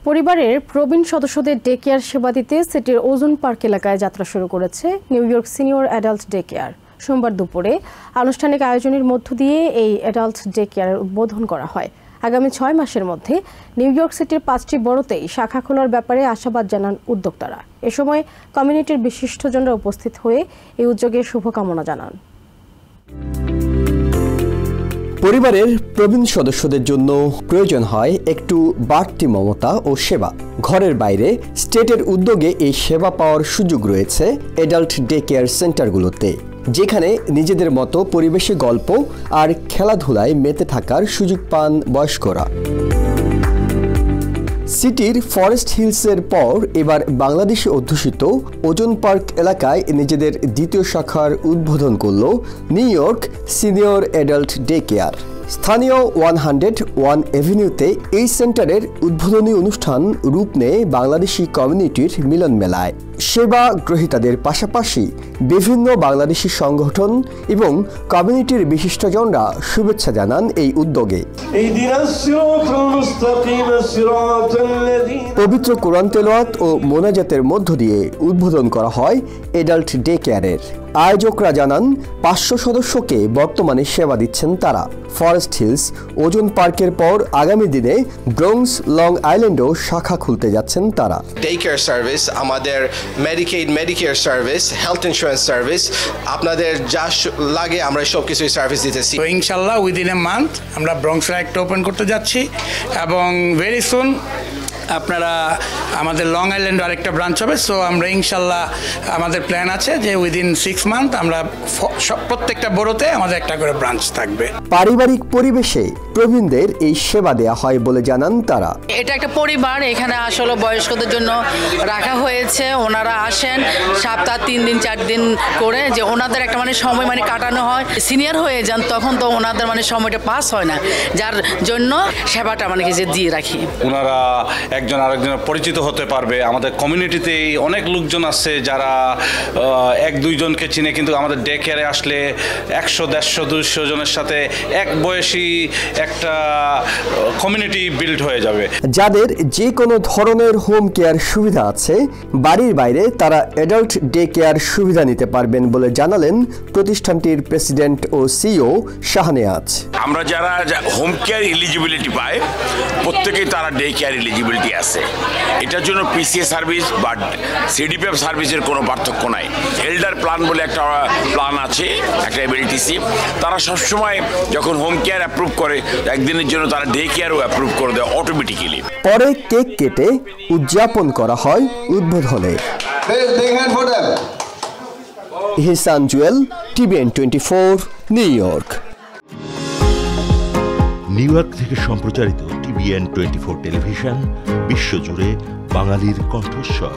পরিবারের প্রবীণ সদস্যদের day care সেবা দিতে সিটির ওজন পার্ক এলাকায় যাত্রা শুরু করেছে new York senior adult day care. সোমবার দুপুরে আনুষ্ঠানিক আয়োজনের মধ্য দিয়ে এই অ্যাডাল্ট ডে কেয়ারের উদ্বোধন করা হয়। আগামী 6 মাসের মধ্যে নিউ ইয়র্ক সিটির 5টি বড়তেই শাখা খোলার ব্যাপারে আশাবাদ জানান উদ্যোক্তারা। এ সময় কমিউনিটির বিশিষ্টজনরা উপস্থিত হয়ে এই উদ্যোগের শুভকামনা জানান। পরিবারের প্রবীণ সদস্যদের জন্য প্রয়োজন হয় একটু বাড়তি মমতা ও সেবা। ঘরের বাইরে স্টেটের উদ্যোগে এই সেবা পাওয়ার সুযোগ রয়েছে অ্যাডাল্ট ডে কেয়ার সেন্টারগুলোতে, যেখানে নিজেদের মতো পরিবেশে গল্প আর খেলাধুলায় মেতে থাকার সুযোগ পান বয়স্করা। সিটির ফরেস্ট হিলসের পর এবার বাংলাদেশে অধ্যুষিত ওজন পার্ক এলাকায় নিজেদের দ্বিতীয় শাখার উদ্বোধন করল new York senior adult day care. স্থানীয় 101 এভিনিউতে এই সেন্টারের উদ্বোধনী অনুষ্ঠান রূপ নেয় বাংলাদেশি কমিউনিটির মিলন মেলায়। সেবা গ্রহীতাদের পাশাপাশি বিভিন্ন বাংলাদেশি সংগঠন এবং কমিউনিটির বিশিষ্টজনরা শুভেচ্ছা জানান এই উদ্যোগে। পবিত্র কোরআন তেলাওয়াত ও মোনাজাতের মধ্য দিয়ে উদ্বোধন করা হয় অ্যাডাল্ট ডে কেয়ারের। আয়োজকরা জানান 500 সদস্যকে বর্তমানে সেবা দিচ্ছেন তারা। ফরেস্ট হিলস ওজন পার্কের পর আগামী দিনে ব্রোঙ্কস লং আইল্যান্ডও শাখা খুলতে যাচ্ছেন তারা। ডে কেয়ার সার্ভিস, আমাদের Medicare service, health insurance service, আপনাদের যা লাগে আমরা সব কিছুই সার্ভিস দিতেছি। তো ইনশাল্লাহ উইদিন এ মান্থ আমরা ব্রোঙ্কসে একটা ওপেন করতে যাচ্ছি এবং ভেরি সুন আপনারা আমাদের লং আইল্যান্ডে আরেকটা ব্রাঞ্চ হবে। সো আমরা ইনশাল্লাহ আমাদের প্ল্যান আছে যে উইদিন 6 মান্থ আমরা প্রত্যেকটা বড়তে আমাদের একটা করে ব্রাঞ্চ থাকবে। পারিবারিক পরিবেশে প্রবীণদের এই সেবা দেওয়া হয় বলে জানান তারা। এটা একটা পরিবার, এখানে আসলে বয়স্কদের জন্য রাখা হয়েছে। ওনারা আসেন সপ্তাহ 3 দিন 4 দিন করে, যে ওনাদের একটা সময় কাটানো হয়। সিনিয়র হয়ে যান তখন তো ওনাদের সময়টা পাস হয় না, যার জন্য সেবাটা যে দিয়ে রাখি। ওনারা একজন আরেকজনের পরিচিত হতে পারবে। আমাদের কমিউনিটিতে অনেক লোকজন আছে যারা 1-2 জনকে চিনে, কিন্তু আমাদের ডে কেয়ারে আসলে 100, 150, 200 জনের সাথে এক বয়সী একটা কমিউনিটি বিল্ড হয়ে যাবে। যাদের যে কোনো ধরনের হোম কেয়ার সুবিধা আছে, বাড়ির বাইরে তারা অ্যাডাল্ট ডে কেয়ার সুবিধা নিতে পারবেন বলে জানালেন প্রতিষ্ঠানটির প্রেসিডেন্ট ও সিইও শাহনেয়াজ। আমরা যারা হোম কেয়ার এলিজিবিলিটি পায় প্রত্যেকেই তারা ডে কেয়ার এলিজিবিলিটি আছে। এটার জন্য পিসিএ সার্ভিস বা সিডিপিএফ সার্ভিসের কোনো পার্থক্য নাই। এল্ডার প্ল্যান বলে একটা প্ল্যান আছে, একটা এবিলিটিসি, তারা সবসময় যখন হোম কেয়ার অ্যাপ্রুভ করে একদিনের জন্য তারা ডে কেয়ারও অ্যাপ্রুভ করে দেয় অটোমেটিক্যালি। পরে কেক কেটে উদযাপন করা হয় উদ্বোধনে। Ehsan Jewel, TVN 24, New York. New York থেকে সম্প্রচারিত TVN 24 টেলিভিশন বিশ্বজুড়ে বাঙালির কণ্ঠস্বর।